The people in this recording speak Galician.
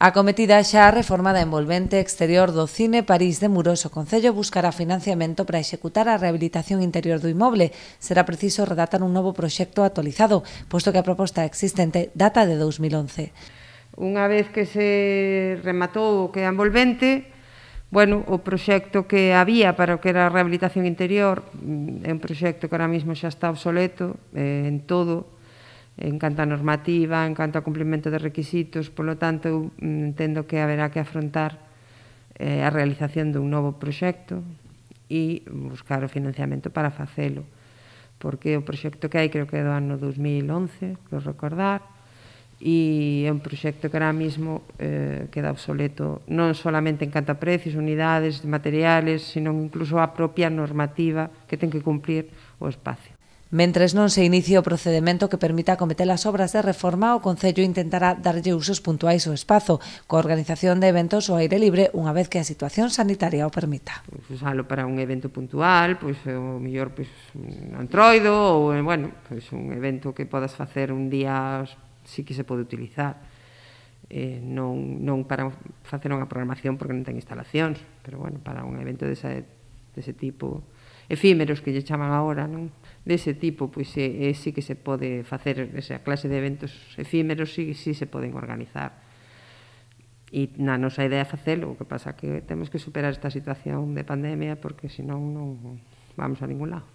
Acometida xa a reforma da envolvente exterior do Cine París de Muros, o Concello buscará financiamento para executar a rehabilitación interior do inmoble. Será preciso redactar un novo proxecto actualizado, posto que a proposta existente data de 2011. Unha vez que se rematou o que é a envolvente, o proxecto que había para o que era a rehabilitación interior é un proxecto que ahora mesmo xa está obsoleto en todo, en canto a normativa, en canto a cumprimento de requisitos, polo tanto, eu entendo que haberá que afrontar a realización dun novo proxecto e buscar o financiamento para facelo, porque o proxecto que hai creo que é do ano 2011, por recordar, e é un proxecto que ahora mesmo queda obsoleto non solamente en canto a precios, unidades, materiales, sino incluso a propia normativa que ten que cumplir o espacio. Mentres non se inicie o procedemento que permita acometer as obras de reforma, o Concello intentará darlle usos puntuais ao espazo, coa organización de eventos ao aire libre unha vez que a situación sanitaria o permita. Usalo para un evento puntual, o mellor un antroido, ou un evento que podas facer un día sí que se pode utilizar. Non para facer unha programación porque non ten instalacións, pero para un evento dese tipo, efímeros que lle chaman agora, non? Dese tipo, sí que se pode facer esa clase de eventos efímeros, sí se poden organizar. E na nosa idea é facelo, o que pasa que temos que superar esta situación de pandemia porque senón non vamos a ningún lado.